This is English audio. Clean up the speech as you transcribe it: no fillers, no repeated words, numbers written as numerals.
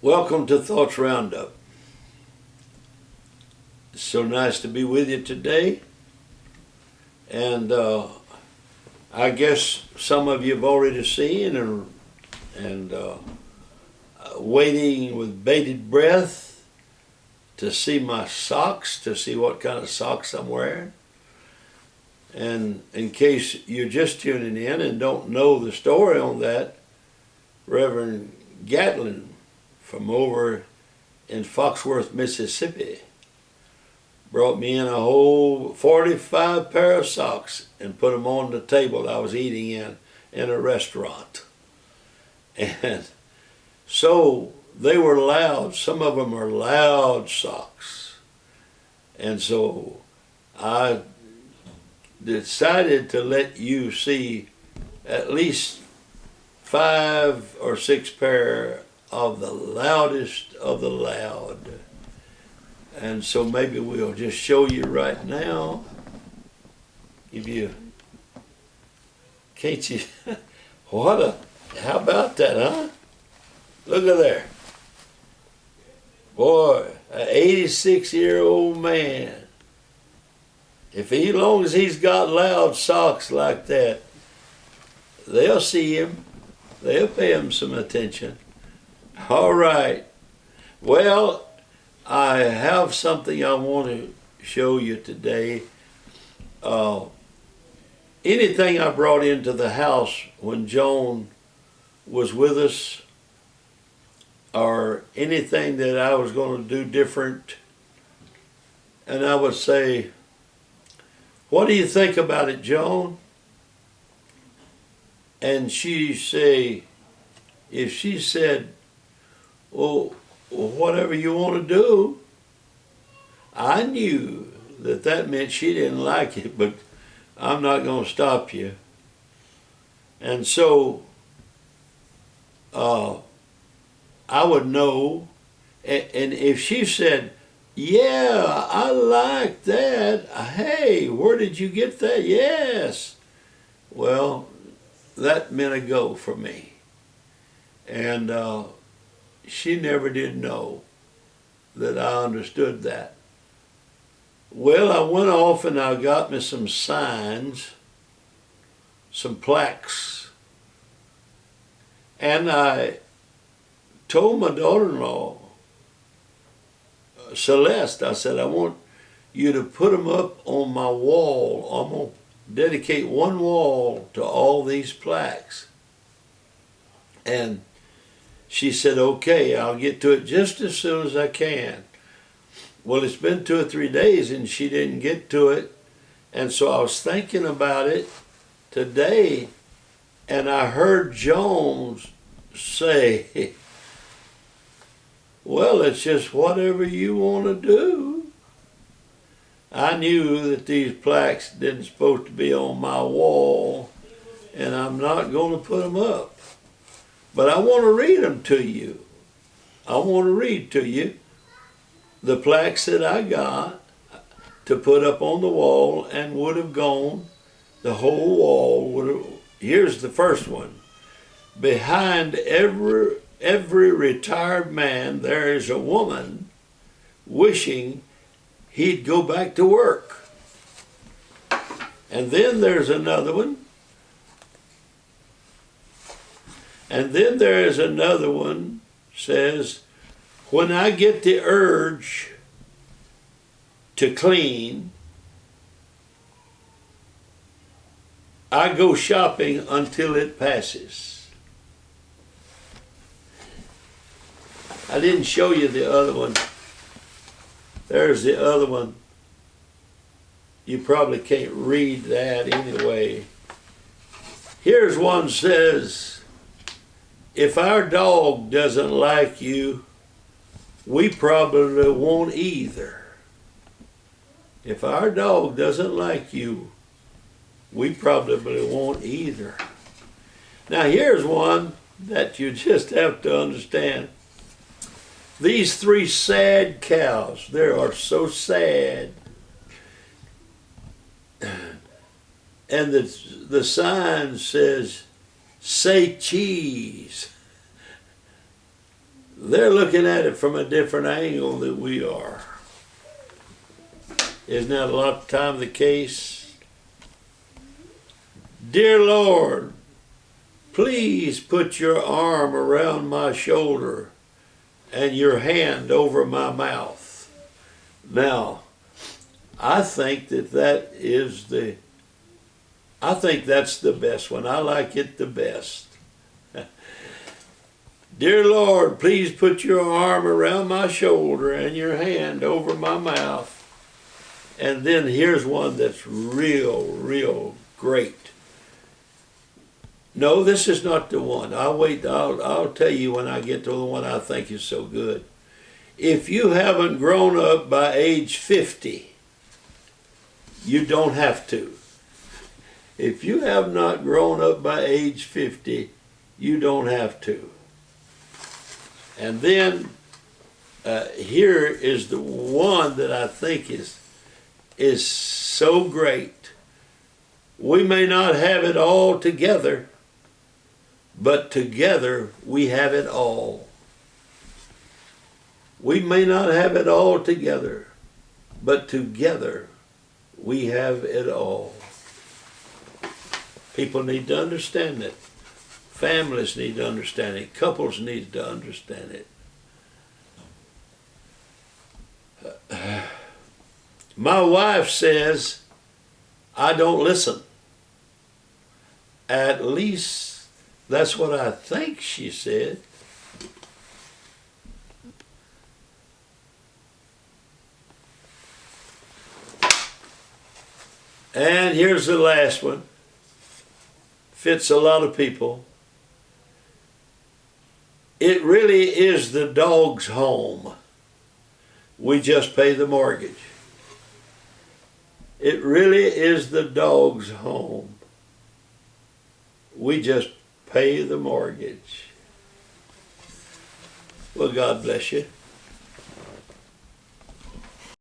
Welcome to Thoughts Roundup. It's so nice to be with you today. And I guess some of you have already seen and waiting with bated breath to see my socks, to see what kind of socks I'm wearing. And in case you're just tuning in and don't know the story on that, Reverend Gatlin from over in Foxworth, Mississippi, brought me in a whole 45 pair of socks and put them on the table I was eating in a restaurant. And so they were loud. Some of them are loud socks. And so I decided to let you see at least 5 or 6 pair of the loudest of the loud. And so maybe we'll just show you right now. Can't you, how about that, huh? Look at there. Boy, an 86-year-old man. As long as he's got loud socks like that, they'll see him. They'll pay him some attention. All right. Well, I have something I want to show you today. Anything I brought into the house when Joan was with us, or anything that I was going to do different, and I would say, "What do you think about it, Joan?" And she'd say, if she said, well, whatever you want to do, I knew that meant she didn't like it, but I'm not going to stop you. And so I would know, and if she said, yeah, I like that, hey, where did you get that? Yes. Well, that meant a go for me. And she never did know that I understood that. Well, I went off and I got me some signs, some plaques. And I told my daughter-in-law, Celeste, I said, I want you to put them up on my wall. I'm going to dedicate one wall to all these plaques. And she said, okay, I'll get to it just as soon as I can. Well, it's been 2 or 3 days and she didn't get to it. And so I was thinking about it today, and I heard Jones say, well, it's just whatever you want to do. I knew that these plaques didn't supposed to be on my wall, and I'm not going to put them up. But I want to read them to you. I want to read to you the plaques that I got to put up on the wall, and would have gone, the whole wall would have. Here's the first one. Behind every retired man, there is a woman wishing he'd go back to work. And then there's another one. And then there is another one, says, when I get the urge to clean, I go shopping until it passes. I didn't show you the other one. There's the other one. You probably can't read that anyway. Here's one says, if our dog doesn't like you, we probably won't either. If our dog doesn't like you, we probably won't either. Now here's one that you just have to understand. These 3 sad cows, they are so sad. And the sign says, say cheese. they're looking at it from a different angle than we are. Isn't that a lot of time the case? Dear Lord, please put your arm around my shoulder and your hand over my mouth. Now, I think that's the best one. I like it the best. Dear Lord, please put your arm around my shoulder and your hand over my mouth. And then here's one that's real great. No, this is not the one. I'll tell you when I get to the one I think is so good. If you haven't grown up by age 50, you don't have to. If you have not grown up by age 50, you don't have to. And then here is the one that I think is so great. We may not have it all together, but together we have it all. We may not have it all together, but together we have it all. People need to understand it. Families need to understand it. Couples need to understand it. My wife says, I don't listen. At least that's what I think she said. And here's the last one. Fits a lot of people. It really is the dog's home. We just pay the mortgage. It really is the dog's home. We just pay the mortgage. Well, God bless you.